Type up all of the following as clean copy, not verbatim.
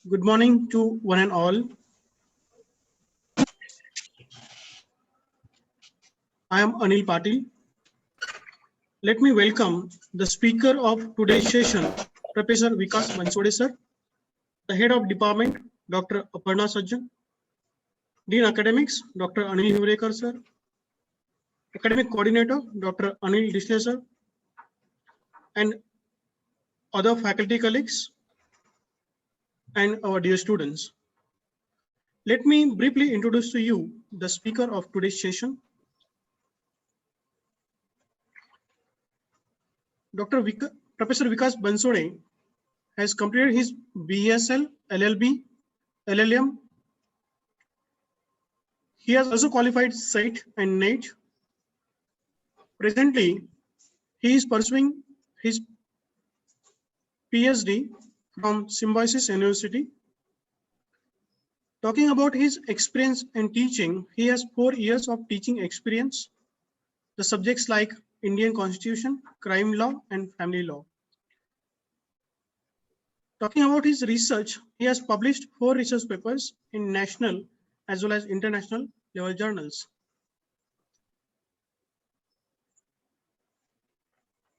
Good morning to one and all. I am Anil Patil. Let me welcome the speaker of today's session, Professor Vikas Bansode sir, the head of department, Dr. Aparna Sajjan, Dean Academics, Dr. Anil Hivrekar sir, academic coordinator, Dr. Anil Dishle sir, and other faculty colleagues and our dear students. Let me briefly introduce to you the speaker of today's session, Professor Vikas Bansode has completed his BSL, LLB, LLM. He has also qualified SIT and NET. Presently, he is pursuing his PhD from Symbiosis University. Talking about his experience in teaching, he has 4 years of teaching experience. The subjects like Indian Constitution, crime law, and family law. Talking about his research, he has published 4 research papers in national as well as international level journals.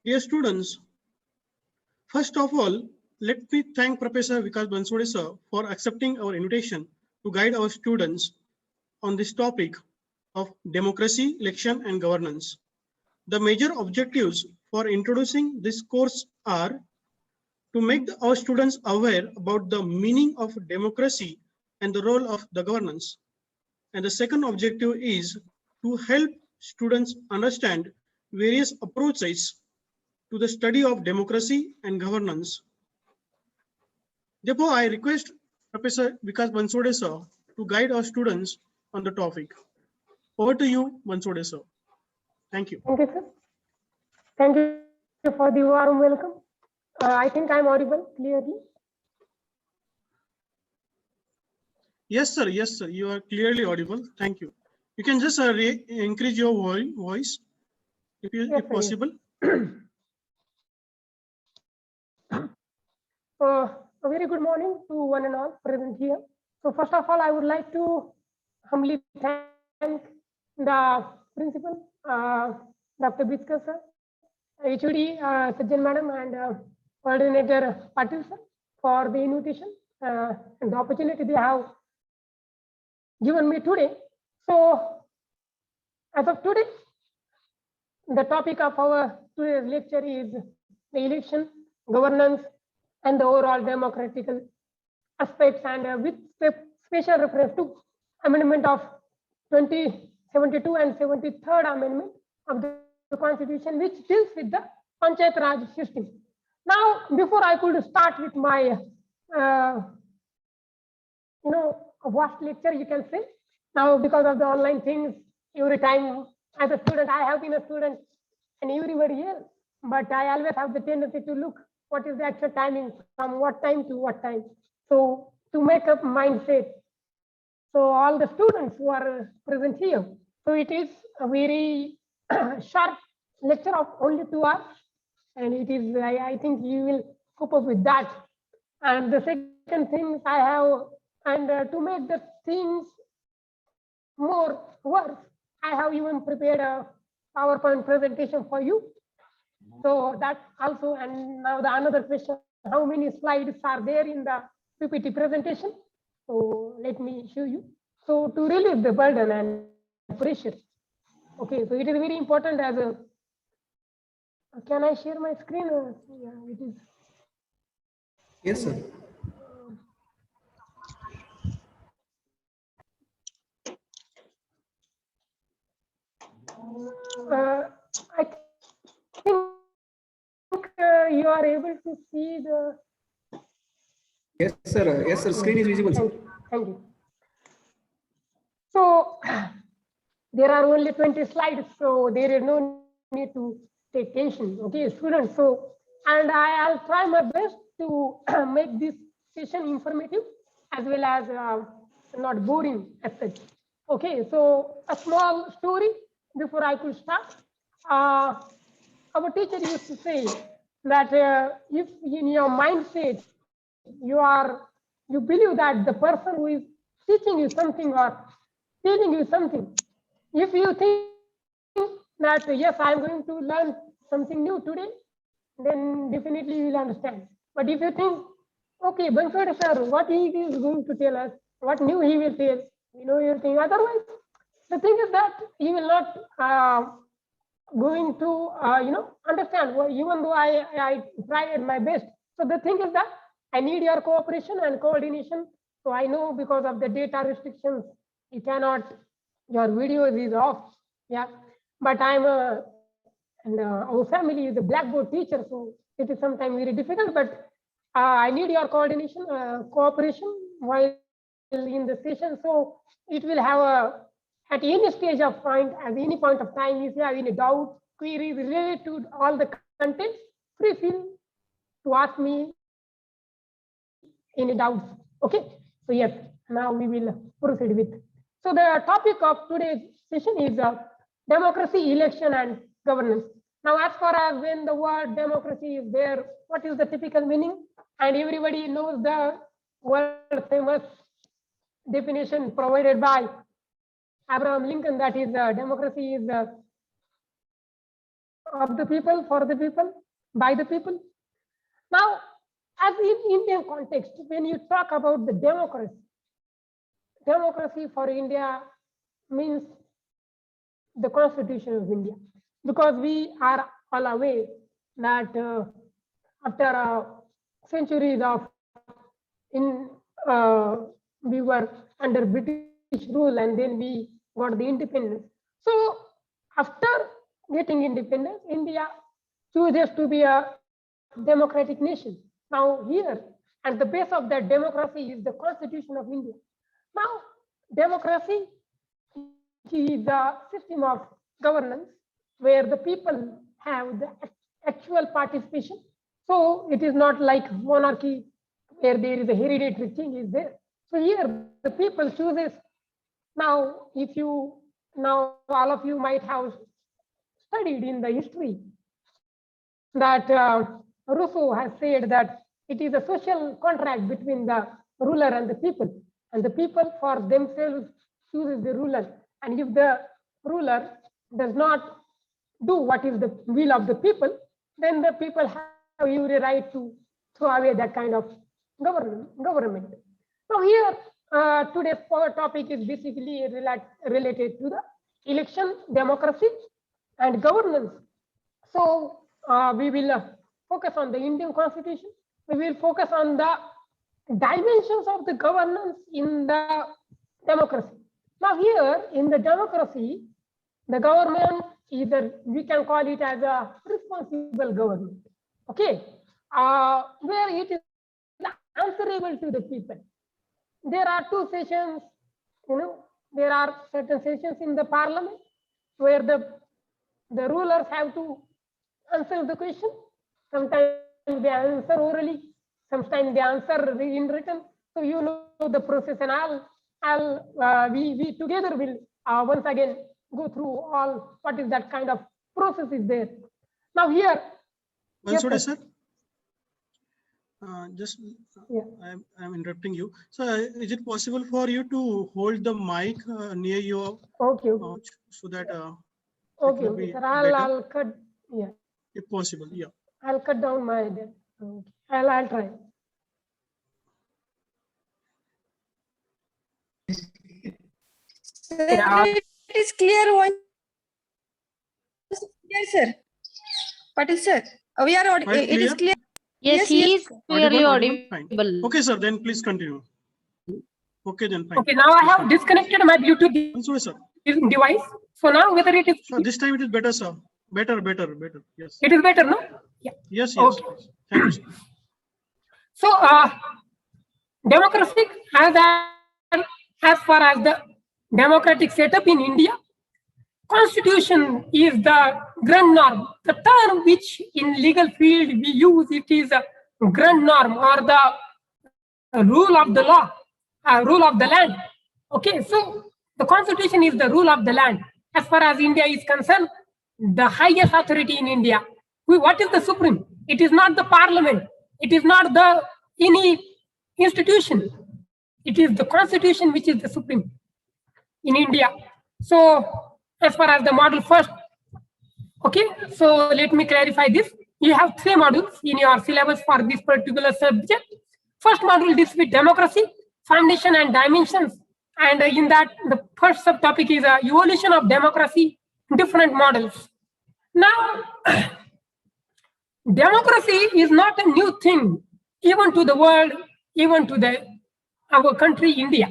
Dear students, first of all, let me thank Professor Vikas Bansode sir for accepting our invitation to guide our students on this topic of democracy, election, and governance. The major objectives for introducing this course are to make our students aware about the meaning of democracy and the role of the governance. And the second objective is to help students understand various approaches to the study of democracy and governance. Therefore, I request Professor Vikas Bansode sir to guide our students on the topic. Over to you, Bansode sir. Thank you. Thank you, sir. Thank you for the warm welcome. I think I'm audible clearly. Yes, sir. Yes, sir. You are clearly audible. Thank you. You can just increase your voice if possible. A very good morning to one and all present here. So first of all, I would like to humbly thank the principal, Dr. Biskar sir, HOD Sajjan madam, and coordinator Patil sir for the invitation and the opportunity they have given me today. So as of today, the topic of our today's lecture is the election, governance, and the overall democratical aspects, and with special reference to amendment of 2072 and 73rd amendment of the constitution, which deals with the Panchayat Raj system. Now, before I could start with my vast lecture, you can say, now because of the online things, every time as a student, I have been a student and everybody else, but I always have the tendency to look what is the actual timing from what time to what time. So to make up mindset. So all the students who are present here. So it is a very short lecture of only 2 hours. And it is, I think you will cope up with that. And the second thing I have, and to make the things more worse, I have even prepared a PowerPoint presentation for you. So that also, and now the another question, how many slides are there in the PPT presentation? So let me show you. So to relieve the burden and pressure. Okay, so it is very important as a, can I share my screen? Yeah, it is. Yes, sir. I think you are able to see the. Yes, sir. Yes, sir. Screen is visible. Sir. Thank you. So there are only 20 slides, so there is no need to take tension. Okay, students. So, and I'll try my best to make this session informative as well as not boring as such. Okay, so a small story before I could start. Our teacher used to say that if in your mindset you are you believe that the person who is teaching you something or telling you something, if you think that yes, I am going to learn something new today, then definitely you will understand. But if you think, okay, Banswade sir, what he is going to tell us, what new he will tell, you'll think otherwise. The thing is that you will not going to understand. Well, even though I tried my best. So the thing is that I need your cooperation and coordination. So I know because of the data restrictions, you cannot, your videos is off. Yeah, but I'm a, and our family is a blackboard teacher, so it is sometimes very difficult. But I need your coordination, cooperation while in the session. So it will have a, at any stage of point, at any point of time, if you have any doubt, queries related to all the content, free feel to ask me any doubts. Okay. So yes, now we will proceed with. So the topic of today's session is democracy, election, and governance. Now, as far as when the word democracy is there, what is the typical meaning? And everybody knows the world famous definition provided by Abraham Lincoln, that is democracy is of the people, for the people, by the people. Now, as in Indian context, when you talk about the democracy, democracy for India means the Constitution of India, because we are all aware that after centuries of we were under British rule, and then we got the independence. So after getting independence, India chooses to be a democratic nation. Now here, at the base of that democracy is the Constitution of India. Now, democracy is a system of governance where the people have the actual participation. So it is not like monarchy where there is a hereditary king is there. So here the people chooses. Now, if you, now all of you might have studied in the history that Rousseau has said that it is a social contract between the ruler and the people for themselves chooses the ruler. And if the ruler does not do what is the will of the people, then the people have every right to throw away that kind of government. Now here, today's topic is basically related to the election, democracy, and governance. So we will focus on the Indian Constitution. We will focus on the dimensions of the governance in the democracy. Now here in the democracy, the government, either we can call it as a responsible government, okay, where it is answerable to the people. There are two sessions, there are certain sessions in the parliament where the rulers have to answer the question. Sometimes they answer orally, sometimes they answer in written. So you know the process, and we together will once again go through all what is that kind of process is there. Now here, Banswade yes, sir, just yeah. I'm interrupting you. So is it possible for you to hold the mic near your Okay, mouth so that okay, will okay, be sir. better? I'll cut, yeah, if possible? Yeah. I'll cut down my, okay. I'll try. Yeah. It is clear one. Yes, sir. Patil sir, we are audible. Quite It is clear? clear. Yes, he is clearly Audible? Fine. audible. Okay, sir. Then please continue. Okay, then fine. Okay, now I have disconnected my Bluetooth Banswade sir. device. So now whether it is, So this time it is better, sir. Better. Yes. it is better, no? Yeah. Yes. Okay. Thank you, sir. So democracy as far as the democratic setup in India, Constitution is the grand norm. The term which in legal field we use, it is a grand norm or the rule of the law, rule of the land. Okay, so the Constitution is the rule of the land. As far as India is concerned, the highest authority in India. What is the supreme? It is not the parliament. It is not the any institution. it is the constitution which is the supreme in India. So as far as the model first, okay, so let me clarify this. You have 3 modules in your syllabus for this particular subject. First module deals with democracy, foundation and dimensions. And in that, the first subtopic is evolution of democracy, different models. Now, democracy is not a new thing, even to the world, even to our country, India.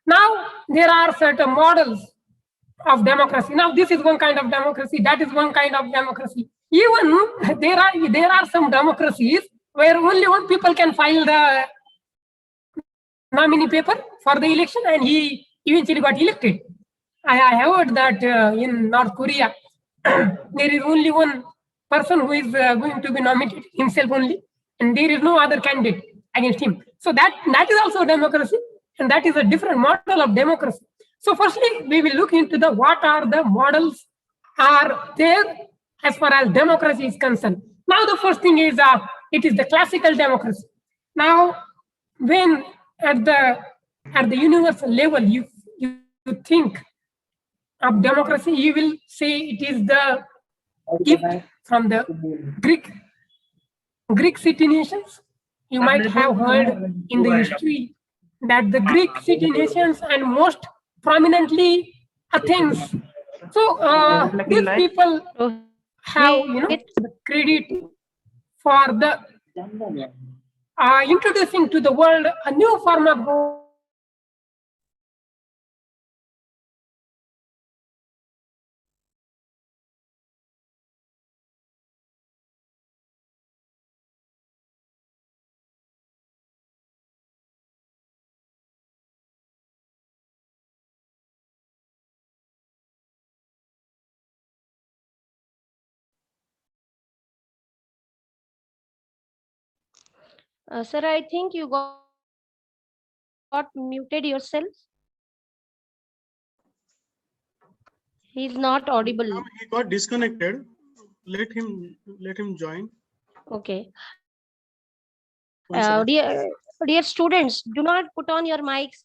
Now, there are certain models of democracy. Now, this is one kind of democracy, that is one kind of democracy. Even there are some democracies where only one people can file the nominee paper for the election and he eventually got elected. I heard that in North Korea, there is only one person who is going to be nominated himself only, and there is no other candidate against him. So that is also democracy, and that is a different model of democracy. So firstly, we will look into what are the models are there as far as democracy is concerned. Now the first thing is it is the classical democracy. Now, when at the universal level you think of democracy, you will say it is the gift from the Greek city nations. You might have heard in the history that the Greek city nations and most prominently Athens. So these people have the credit for the introducing to the world a new form of government. Sir, I think you got muted yourself. He's not audible. He got disconnected. Let him join. Okay. One second. Dear students, do not put on your mics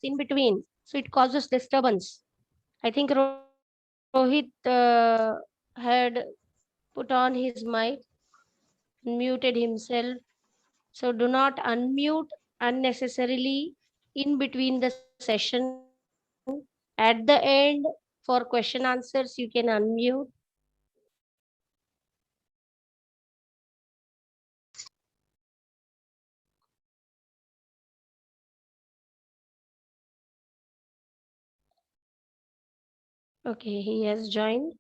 in between, so it causes disturbance. I think Rohit had put on his mic, muted himself. So do not unmute unnecessarily in between the session. At the end, for question answers, you can unmute. Okay, he has joined.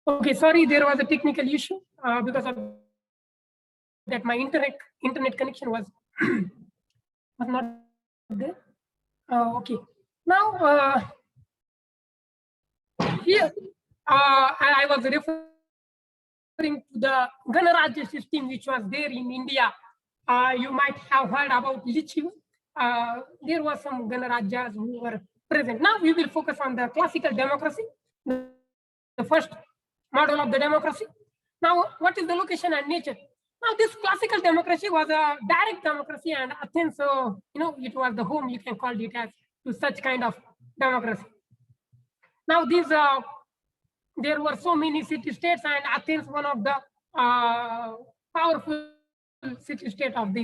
Okay, sorry, there was a technical issue because of that my internet connection was not there. Okay, now here I was referring to the Ganarajya system which was there in India. You might have heard about Lichiva. There were some Ganarajas who were present. Now we will focus on the classical democracy, the first model of the democracy. Now, what is the location and nature? Now, this classical democracy was a direct democracy, and Athens, so it was the home, you can call it as, to such kind of democracy. Now, these there were so many city-states, and Athens, one of the powerful city-state of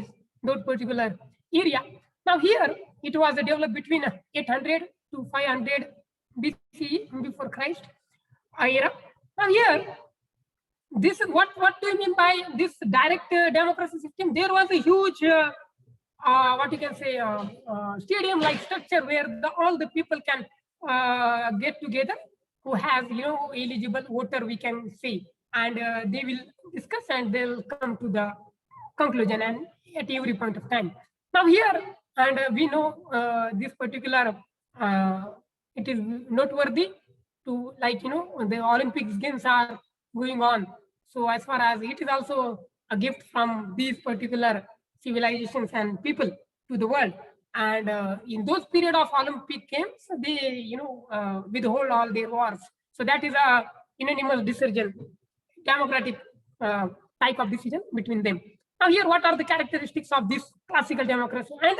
those particular area. Now, here it was developed between 800 to 500 BCE, before Christ era. Now, here, this is what do you mean by this direct democracy system? There was a huge, what you can say, stadium-like structure where all the people can get together who has, eligible voter, we can say, and they will discuss and they'll come to the conclusion and at every point of time. Now here, and we know this particular, it is noteworthy to, like, the Olympics games are going on. So as far as it is also a gift from these particular civilizations and people to the world. And in those period of Olympic Games, they, withhold all their wars. So that is a unanimous decision, democratic type of decision between them. Now here, what are the characteristics of this classical democracy? And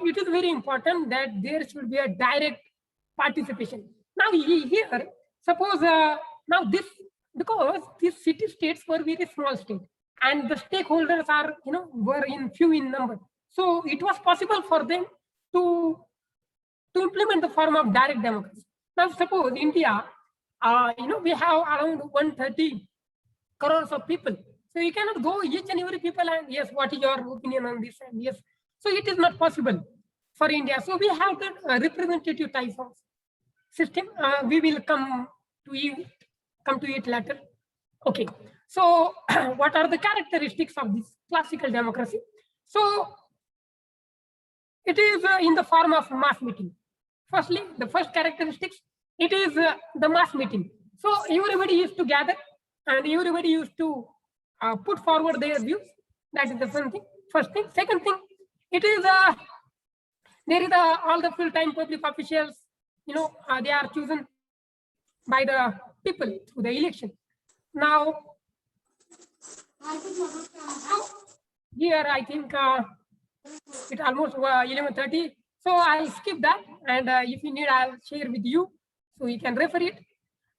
it is very important that there should be a direct participation. Now here, suppose now this, because these city states were very small state, and the stakeholders are, were in few in number. So it was possible for them to implement the form of direct democracy. Now suppose India, we have around 130 crores of people. So you cannot go each and every people and yes, what is your opinion on this? And yes, so it is not possible for India. So we have the representative type of system. We will come to it later. Okay. So what are the characteristics of this classical democracy? So it is in the form of mass meeting. Firstly, the first characteristics, it is the mass meeting. So everybody used to gather and everybody used to put forward their views. That is the first thing. Second thing, it is there is all the full-time public officials, they are chosen by the people through the election. Now, here I think it's almost 11:30. So I'll skip that, and if you need, I'll share with you, so you can refer it.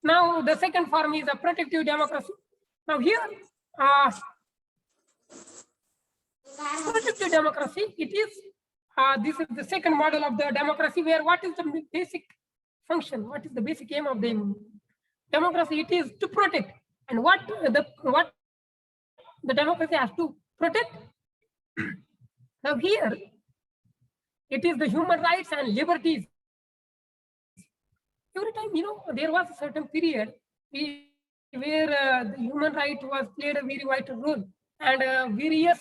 Now, the second form is a protective democracy. Now here, protective democracy, it is, this is the second model of the democracy, where what is the basic function, what is the basic aim of the democracy? It is to protect. And what the democracy has to protect? Now here, it is the human rights and liberties. Every time, there was a certain period where the human right was played a very vital role, and various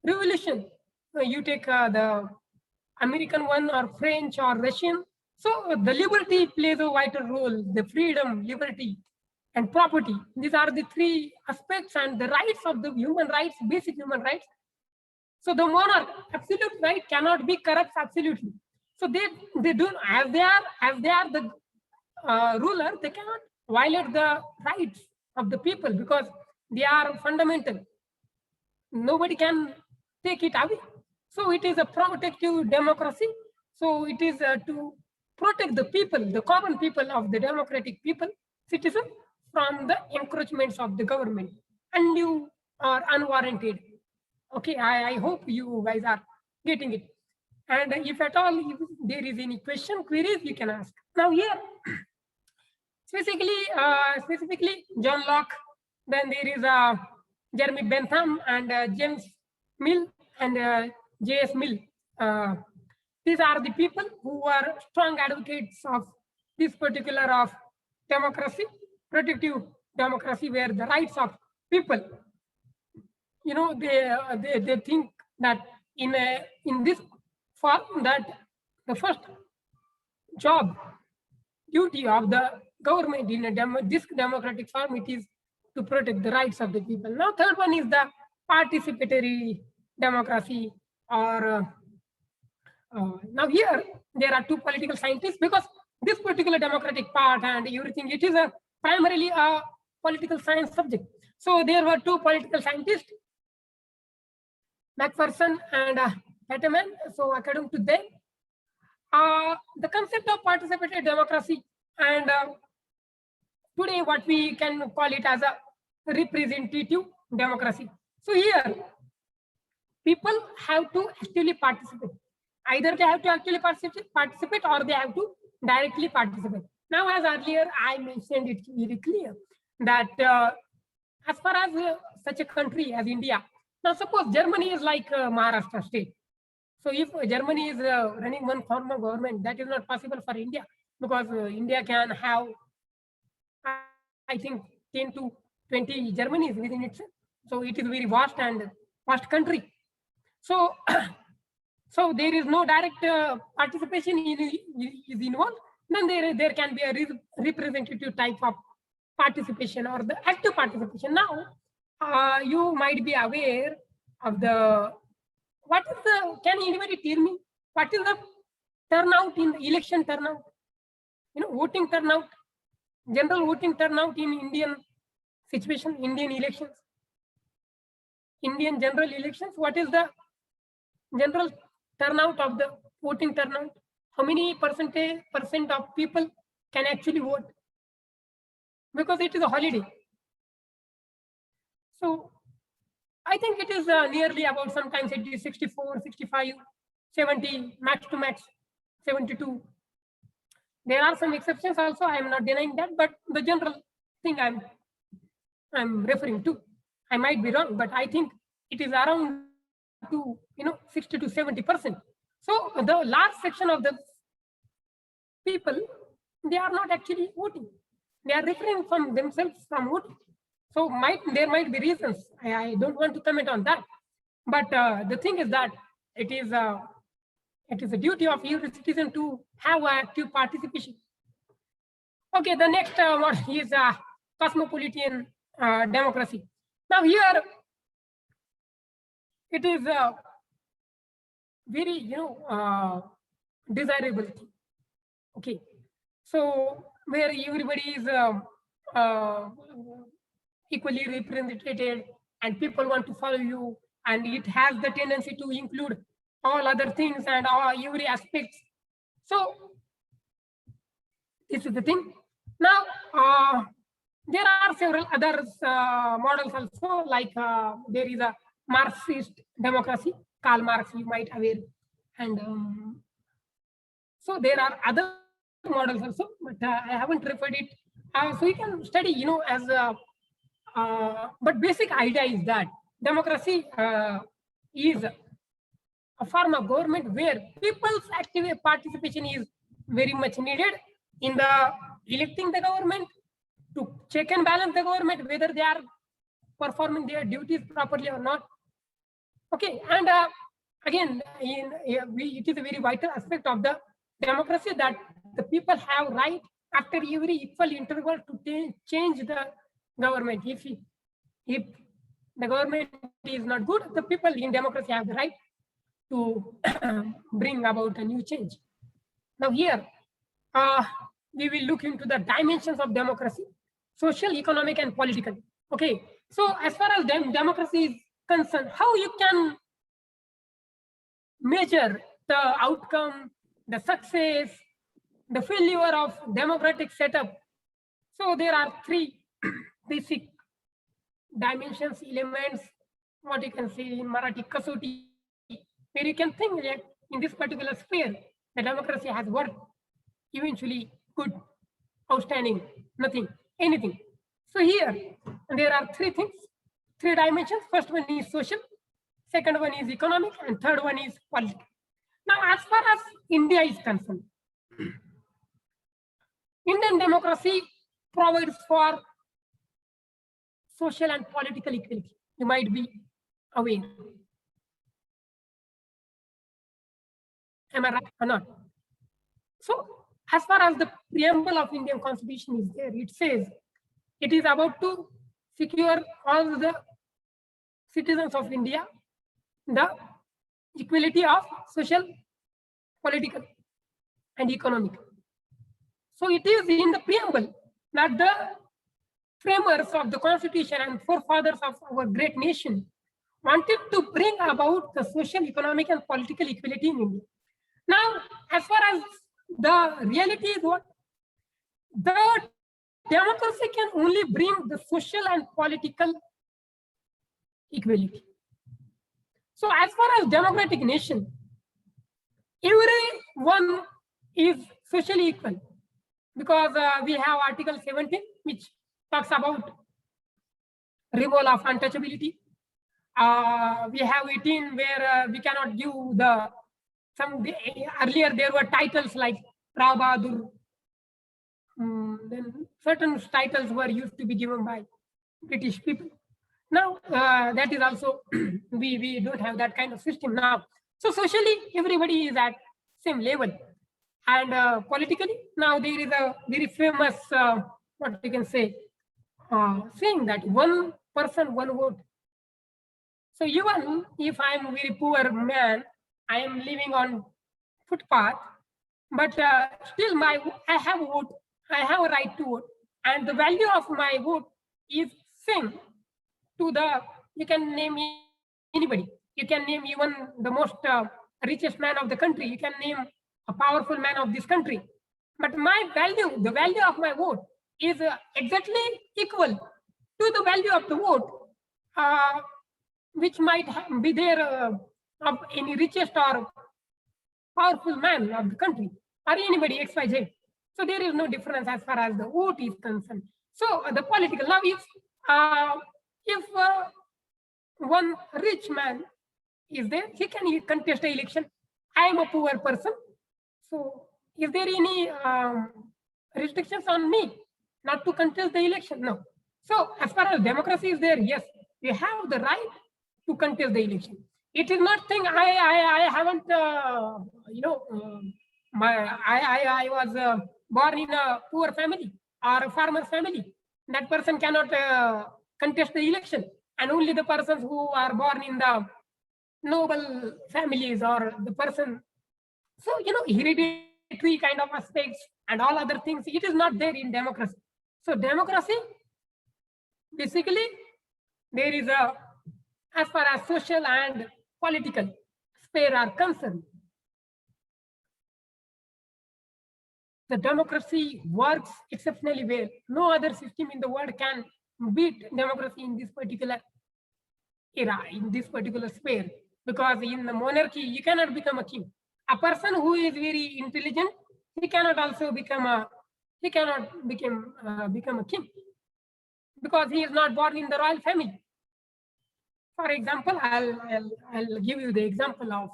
revolution. You take the American one or French or Russian. So the liberty plays a vital role, the freedom, liberty, and property. These are the three aspects, and the rights of the human rights, basic human rights. So the monarch, absolute right cannot be corrupt absolutely. So they do, as they are the ruler, they cannot violate the rights of the people because they are fundamental. Nobody can take it away. So it is a protective democracy. So it is to protect the people, the common people of the democratic people, citizen, from the encroachments of the government, undue or unwarranted. Okay, I hope you guys are getting it. And if at all if there is any question, queries, you can ask. Now here, specifically John Locke, then there is Jeremy Bentham and James Mill and J.S. Mill. These are the people who are strong advocates of this particular of democracy, protective democracy, where the rights of people, they think that in this form, that the first job, duty of the government in this democratic form, it is to protect the rights of the people. Now, third one is the participatory democracy, or now here there are two political scientists, because this particular democratic part and everything, it is primarily a political science subject. So there were two political scientists, Macpherson and Peterman. So according to them, the concept of participatory democracy, and today what we can call it as a representative democracy. So here, people have to actively participate. Either they have to actually participate or they have to directly participate. Now, as earlier I mentioned it very clear that as far as such a country as India, now suppose Germany is like Maharashtra state. So if Germany is running one form of government, that is not possible for India, because India can have, I think, 10 to 20 Germanys within itself. So it is very vast country. So, so there is no direct participation is involved. Then there can be a representative type of participation, or the active participation. Now, you might be aware of the what is the, can anybody tell me, what is the turnout in the election turnout? Voting turnout, general voting turnout in Indian situation, Indian elections, Indian general elections. What is the general turnout of the voting turnout? How many percent of people can actually vote? Because it is a holiday. So I think it is nearly about, sometimes it is 64, 65, 70, max to max, 72. There are some exceptions also, I am not denying that, but the general thing I'm referring to, I might be wrong, but I think it is around to 60 to 70%. So the large section of the people, they are not actually voting. They are refraining from themselves from voting. So there might be reasons. I don't want to comment on that. But the thing is that it is a duty of every citizen to have active participation. Okay, the next one is cosmopolitan democracy. Now here, it is a very desirable thing. Okay, so where everybody is equally represented and people want to follow you, and it has the tendency to include all other things and every aspects. So this is the thing. Now there are several other models also, like there is a Marxist democracy, Karl Marx, you might aware, and so there are other models also, but I haven't referred it. So you can study, as but basic idea is that democracy is a form of government where people's active participation is very much needed in the electing the government, to check and balance the government whether they are performing their duties properly or not. Okay, and again, it is a very vital aspect of the democracy that the people have right after every equal interval to change the government. If the government is not good, the people in democracy have the right to bring about a new change. Now here, we will look into the dimensions of democracy: social, economic, and political. Okay, so as far as democracy is concerned, how you can measure the outcome, the success, the failure of democratic setup? So there are three basic dimensions, elements, what you can say in Marathi, kasoti, where you can think that in this particular sphere, the democracy has worked eventually good, outstanding, nothing, anything. So here, there are three things, three dimensions. First one is social, second one is economic, and third one is political. Now, as far as India is concerned, Indian democracy provides for social and political equality. You might be aware. Am I right or not? So, as far as the preamble of Indian Constitution is there, it says it is about to secure all the citizens of India the equality of social, political, and economic. So it is in the preamble that the framers of the Constitution and forefathers of our great nation wanted to bring about the social, economic, and political equality in India. Now, as far as the reality is what? The democracy can only bring the social and political equality. So as far as democratic nation, everyone is socially equal, because we have Article 17, which talks about removal of untouchability. We have 18, where we cannot give earlier there were titles like Rao Bahadur. Then certain titles were used to be given by British people. Now that is also we don't have that kind of system now. So socially, everybody is at same level, and politically, now there is a very famous what we can say saying that one person, one vote. So even if I am a very poor man, I am living on footpath, but still I have vote, I have a right to vote, and the value of my vote is same to the, you can name anybody, you can name even the most richest man of the country, you can name a powerful man of this country, but my value, the value of my vote is exactly equal to the value of the vote which might be there of any richest or powerful man of the country or anybody XYZ. So there is no difference as far as the vote is concerned. So the political now, if one rich man is there, he can contest the election. I am a poor person, so is there any restrictions on me not to contest the election? No. So as far as democracy is there, yes, we have the right to contest the election. It is not thing I haven't I was born in a poor family or a farmer family. That person cannot contest the election, and only the persons who are born in the noble families or the person. So hereditary kind of aspects and all other things, it is not there in democracy. So democracy, basically, there is a, as far as social and political sphere are concerned, the democracy works exceptionally well. No other system in the world can beat democracy in this particular era, in this particular sphere, because in the monarchy, you cannot become a king. A person who is very intelligent, he cannot also become a, become a king, because he is not born in the royal family. For example, I'll give you the example of,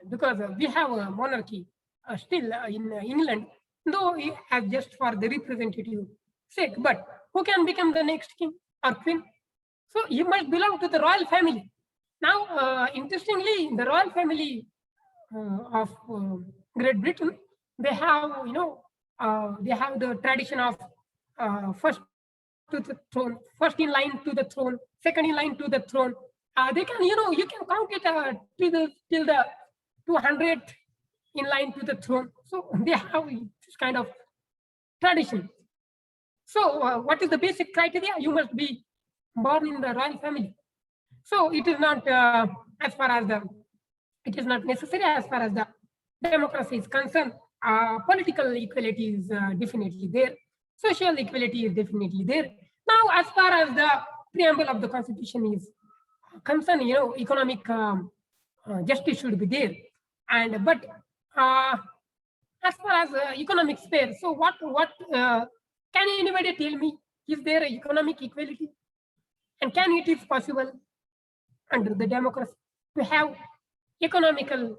because we have a monarchy still in England, though as just for the representative sake, but who can become the next king or queen? So you must belong to the royal family. Now, interestingly, the royal family of Great Britain, they have, they have the tradition of first to the throne, first in line to the throne, second in line to the throne. They can, you can count it till the 200 in line to the throne. So they have this kind of tradition. So what is the basic criteria? You must be born in the royal family. So it is not as far as the, it is not necessary as far as the democracy is concerned. Political equality is definitely there. Social equality is definitely there. Now, as far as the preamble of the Constitution is concerned, economic justice should be there. And but as far as economic sphere, so what can anybody tell me? Is there economic equality? And can it is possible under the democracy to have economical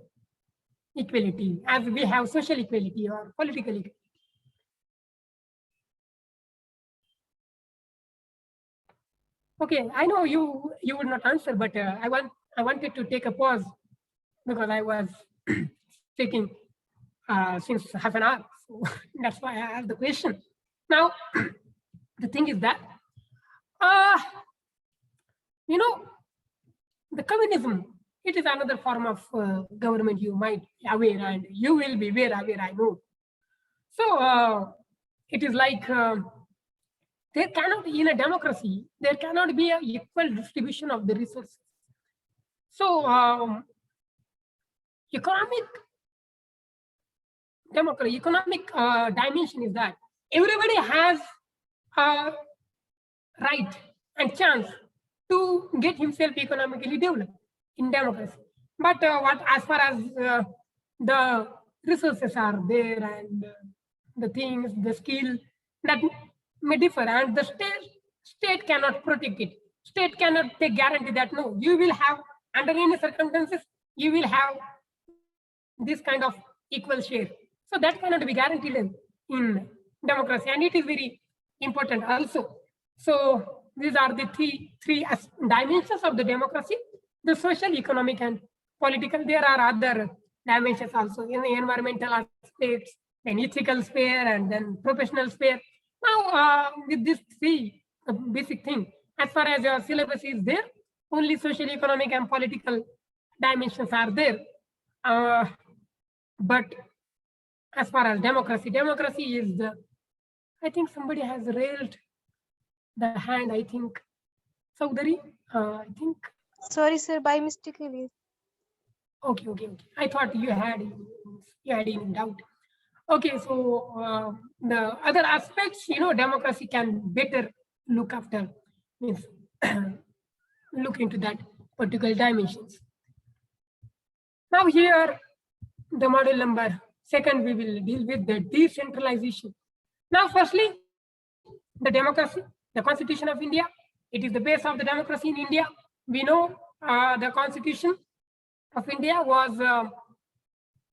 equality as we have social equality or political equality? Okay, I know you would not answer, but I wanted to take a pause because I was speaking since half an hour. So that's why I asked the question. Now, the thing is that, the communism, it is another form of government you might be aware, and you will be very aware, I know. So it is like, there cannot, in a democracy, there cannot be an equal distribution of the resources. So economic dimension is that everybody has a right and chance to get himself economically developed in democracy. But as far as the resources are there and the things, the skill, that may differ, and the state cannot protect it. State cannot take guarantee that no, you will have, under any circumstances, you will have this kind of equal share. So that cannot be guaranteed in democracy, and it is very important also. So these are the three dimensions of the democracy: the social, economic, and political. There are other dimensions also in the environmental aspects, then ethical sphere, and then professional sphere. Now, with these three basic things, as far as your syllabus is there, only social, economic, and political dimensions are there. But as far as democracy is the, I think somebody has raised the hand, I think. Saudari, I think. Sorry, sir, by mistakenly. Okay. I thought you had any doubt. Okay, so the other aspects, democracy can better look after, means look into that particular dimensions. Now here, the model number 2, we will deal with the decentralization. Now, firstly, the democracy, the Constitution of India, it is the base of the democracy in India. We know the Constitution of India was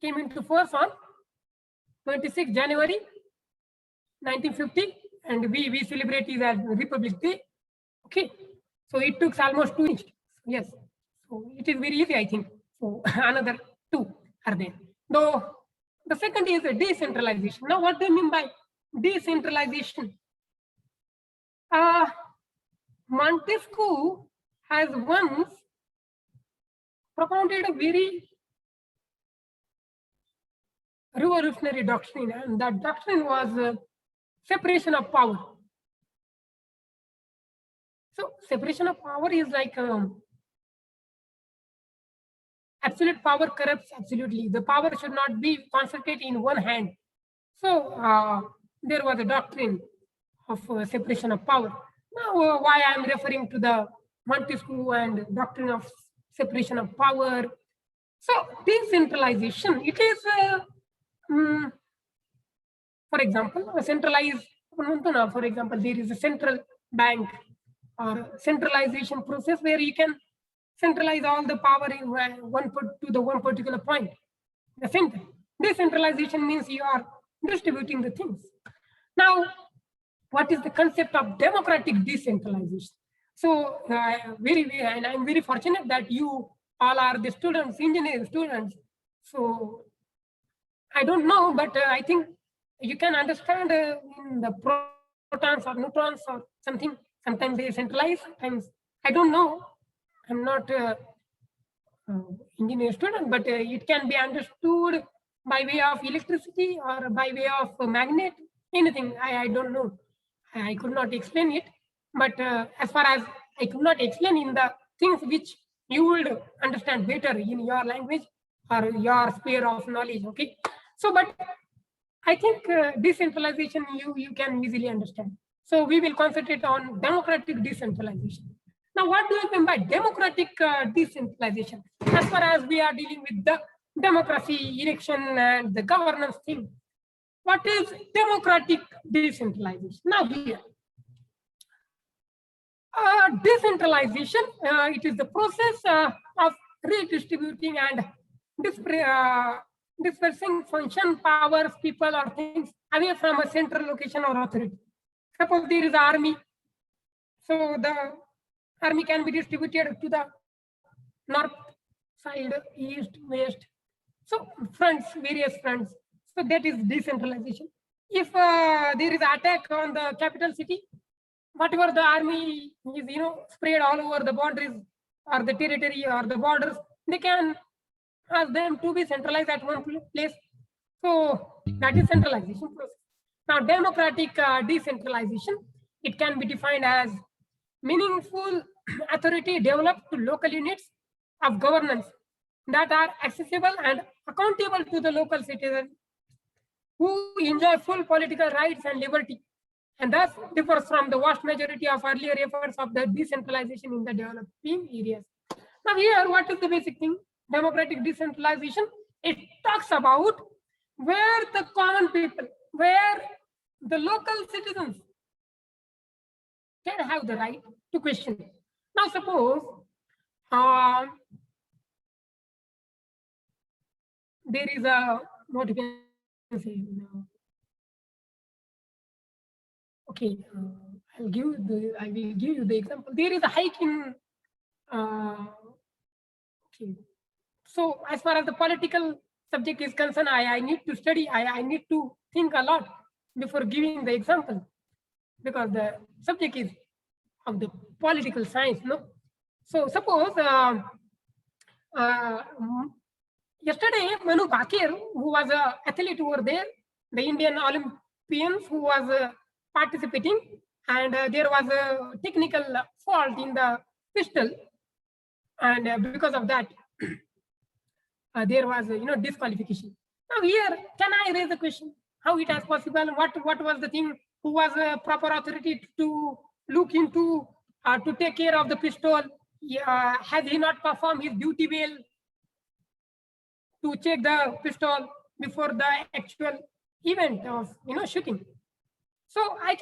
came into force on 26 January 1950, and we celebrate it as Republic Day. Okay, so it took almost 2 years. Yes, so it is very easy, I think. So another 2 are there. Though the second is the decentralization. Now, what do you mean by decentralization? Montesquieu has once propounded a very revolutionary doctrine, and that doctrine was separation of power. So separation of power is like absolute power corrupts absolutely. The power should not be concentrated in one hand. So there was a doctrine of separation of power. Now, why I am referring to the Montesquieu and doctrine of separation of power. So decentralization, it is, for example, a centralized, for example, there is a central bank or centralization process where you can centralize all the power in one particular point, the center. Decentralization means you are distributing the things. Now, what is the concept of democratic decentralization? So and I'm very fortunate that you all are the students, engineering students. So I don't know, but I think you can understand in the protons or neutrons or something. Sometimes they centralize, sometimes I don't know. I'm not engineer student, but it can be understood by way of electricity or by way of magnet, anything. I don't know. I could not explain it, but as far as I could not explain in the things which you would understand better in your language or your sphere of knowledge. Okay, so but I think decentralization you can easily understand. So we will concentrate on democratic decentralization. Now, what do you mean by democratic decentralization? As far as we are dealing with the democracy, election, and the governance thing, what is democratic decentralization? Now here, decentralization, it is the process of redistributing and dispersing function, powers, people, or things away from a central location or authority. Suppose there is an army, so the army can be distributed to the north side, east, west, so fronts, various fronts. So that is decentralization. If there is attack on the capital city, whatever the army is, spread all over the boundaries or the territory or the borders, they can ask them to be centralized at one place. So that is centralization process. Now, democratic decentralization, it can be defined as meaningful authority developed to local units of governance that are accessible and accountable to the local citizens who enjoy full political rights and liberty, and thus differs from the vast majority of earlier efforts of the decentralization in the developing areas. Now here, what is the basic thing? Democratic decentralization, it talks about where the common people, where the local citizens can have the right to question. Now suppose there is a, what you can say, okay, I will give you the example. There is a hike in okay. So as far as the political subject is concerned, I need to study, I need to think a lot before giving the example, because the subject is of the political science, no? So suppose yesterday Manu Bakir, who was an athlete over there, the Indian Olympians who was participating, and there was a technical fault in the pistol, and because of that there was disqualification. Now here, can I raise a question? How it is possible? What was the thing? Who was a proper authority to look into to take care of the pistol? Has he not performed his duty well to check the pistol before the actual event of shooting? So I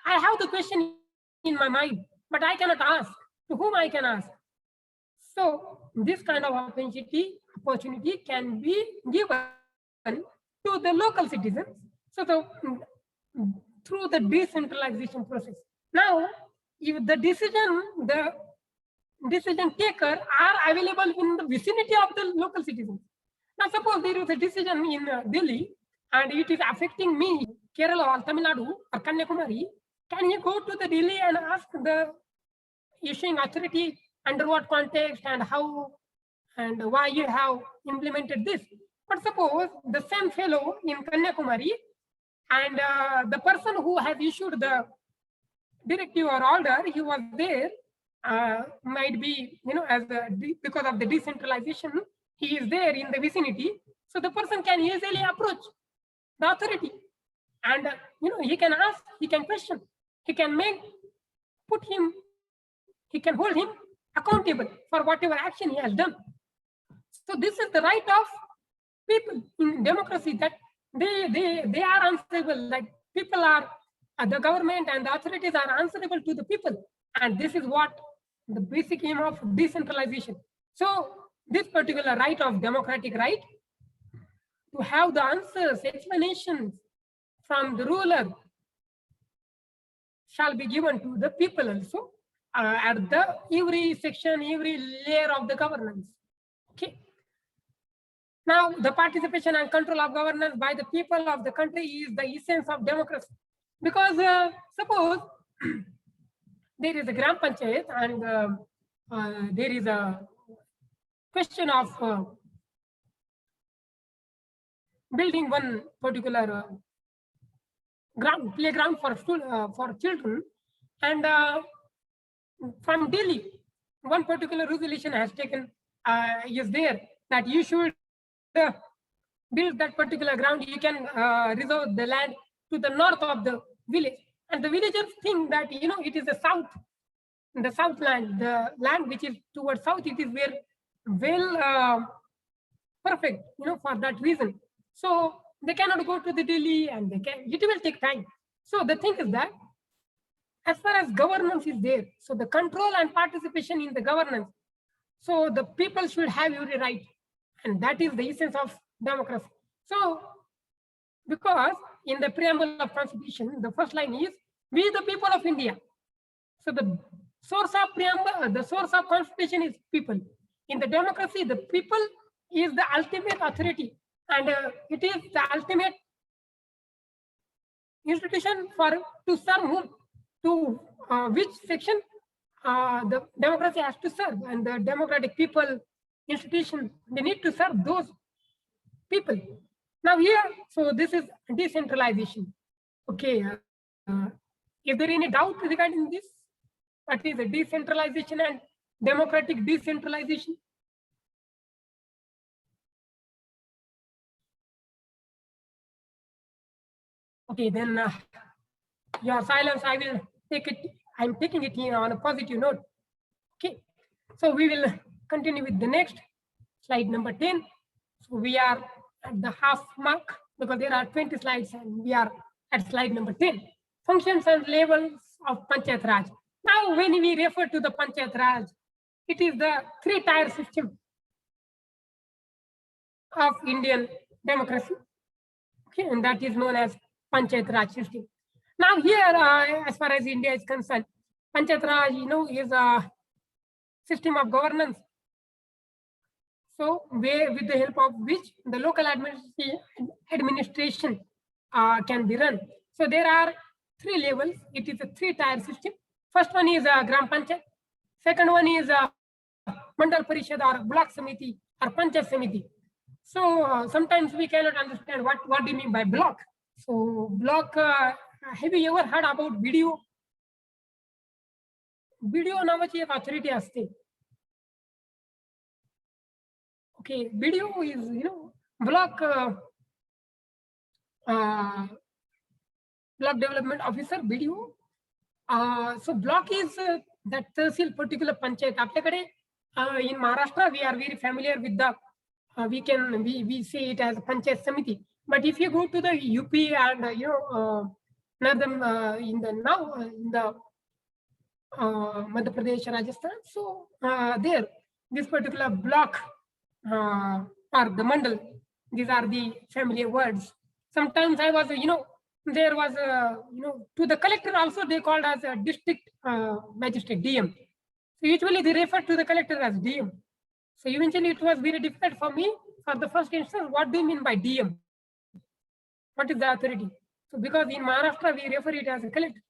have the question in my mind, but I cannot ask. To whom I can ask? So this kind of opportunity can be given to the local citizens. So through the decentralization process. Now, if the decision taker are available in the vicinity of the local citizens. Now, suppose there is a decision in Delhi and it is affecting me, Kerala or Tamil Nadu or Kanyakumari, can you go to the Delhi and ask the issuing authority under what context and how and why you have implemented this? But suppose the same fellow in Kanyakumari and the person who has issued the directive or order, he was there, might be, because of the decentralization, he is there in the vicinity. So the person can easily approach the authority and, he can ask, he can question, he can hold him accountable for whatever action he has done. So this is the right of people in democracy, that they are answerable, like people are, the government and the authorities are answerable to the people. And this is what the basic aim of decentralization. So this particular right of democratic right to have the answers, explanations from the ruler shall be given to the people also at the every section, every layer of the governance. Okay. Now, the participation and control of governance by the people of the country is the essence of democracy. Because suppose there is a Gram Panchayat and there is a question of building one particular playground for children, and from Delhi, one particular resolution has taken is there that you should build that particular ground. You can reserve the land to the north of the village, and the villagers think that it is the south land, the land which is towards south. It is well perfect, for that reason. So they cannot go to the Delhi, and it will take time. So the thing is that as far as governance is there, so the control and participation in the governance, so the people should have every right, and that is the essence of democracy. So because in the preamble of Constitution, the first line is, "We the people of India." So the source of preamble, the source of Constitution is people. In the democracy, the people is the ultimate authority, and it is the ultimate institution to serve whom, to which section the democracy has to serve, and the democratic people institution, they need to serve those people. Now here, so this is decentralization. Okay, is there any doubt regarding this? What is a decentralization and democratic decentralization? Okay, then your silence, I will take it. I'm taking it here on a positive note. Okay, so we will continue with the next slide, number 10. So we are at the half mark because there are 20 slides, and we are at slide number 10. Functions and levels of Panchayat Raj. Now, when we refer to the Panchayat Raj, it is the three-tier system of Indian democracy. Okay, and that is known as Panchayat Raj system. Now here, as far as India is concerned, Panchayat Raj, is a system of governance. So with the help of which the local administration can be run. So there are three levels. It is a three-tier system. First one is a Gram Panchayat. Second one is Mandal Parishad or Block Samiti or Panchayat Samiti. So sometimes we cannot understand what do you mean by block. So block, have you ever heard about BDO? BDO नावाची एक authority असते. Okay, BDO is block block development officer, BDO. So block is that Tehsil particular panchayat. आपल्याकडे in Maharashtra we are very familiar with the we say it as Panchayat Samiti. But if you go to the UP and northern in the Madhya Pradesh, Rajasthan, so there this particular block or the mandal, these are the familiar words. Sometimes I was there was to the collector also they called as a district magistrate, DM. So usually they refer to the collector as DM. So eventually it was very difficult for me for the first instance. What do you mean by DM? What is the authority? So because in Maharashtra we refer it as a collector.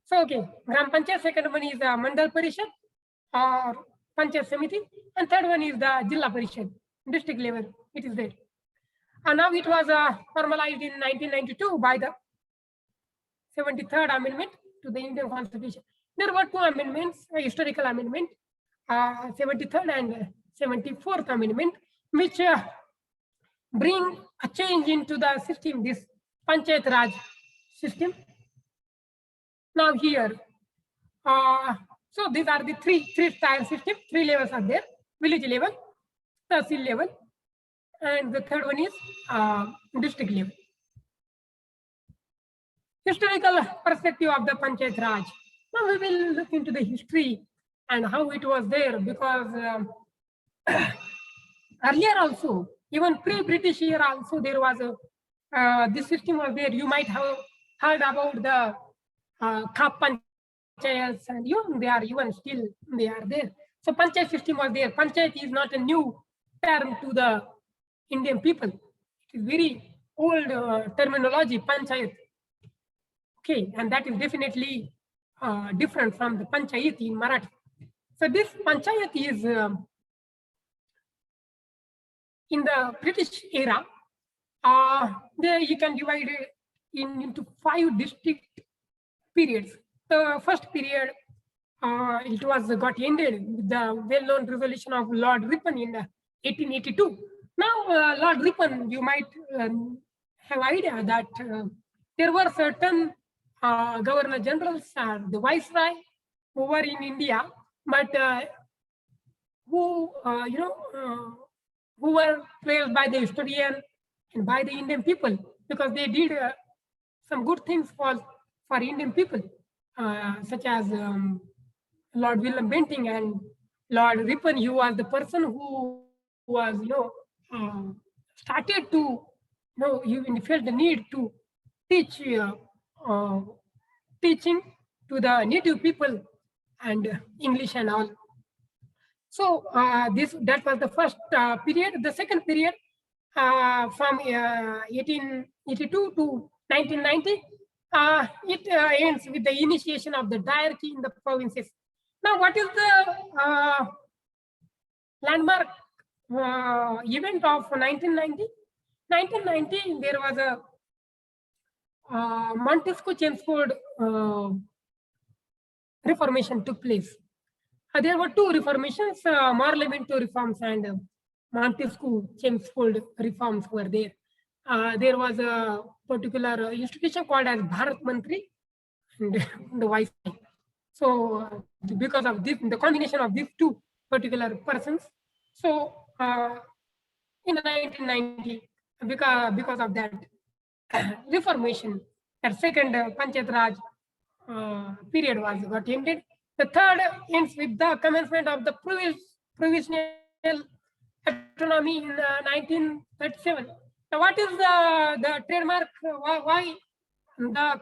So okay, Gram Panchayat, second one is the Mandal Parishad or Panchayat Samiti, and third one is the Jilla Parishad, district level. It is there. And now it was formalized in 1992 by the 73rd Amendment to the Indian Constitution. There were two amendments, a historical amendment, 73rd and 74th Amendment, which bring a change into the system, this Panchayat Raj system. Now here, so these are the three-tier system, 3 levels are there: village level, Tehsil level, and the third one is district level. Historical perspective of the Panchayat Raj. Now we will look into the history and how it was there, because earlier also, even pre-British era also, there was this system was there. You might have heard about the Khap Panchayats, and they are even still they are there. So Panchayat system was there. Panchayat is not a new term to the Indian people. It is very old terminology, Panchayat. Okay, and that is definitely different from the Panchayat in Marathi. So this Panchayat is in the British era. There you can divide it into 5 distinct periods. The first period, it was got ended with the well-known resolution of Lord Ripon in 1882. Now, Lord Ripon, you might have idea that there were certain governor generals, the viceroy, who were in India, but who were praised by the historian and by the Indian people because they did some good things for Indian people, such as Lord William Bentinck and Lord Ripon. He was the person who was started to he felt the need to teach teaching to the native people and English and all. So that was the first period. The second period from 1882 to 1990, it ends with the initiation of the diarchy in the provinces. Now, what is the landmark event of 1990? 1990, there was a Montesquieu-Chelmsford reformation took place. There were 2 reformations, Marlemento reforms and Montesquieu-Chelmsford reforms were there. There was a particular institution called as Bharat Mantri and the Viceroy. So because of this, the combination of these 2 particular persons, so in 1990, because of that reformation, that second Panchayat Raj period was got ended. The third ends with the commencement of the provisional autonomy in 1937. Now, what is the trademark? Why the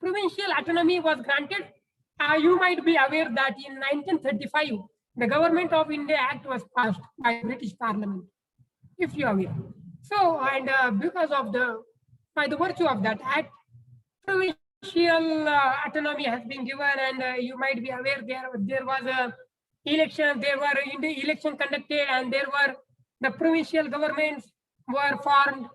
provincial autonomy was granted? You might be aware that in 1935, the Government of India Act was passed by British Parliament, if you are aware. So, and because of by the virtue of that act, provincial autonomy has been given, and you might be aware there was a election. There were election conducted, and there were the provincial governments were formed.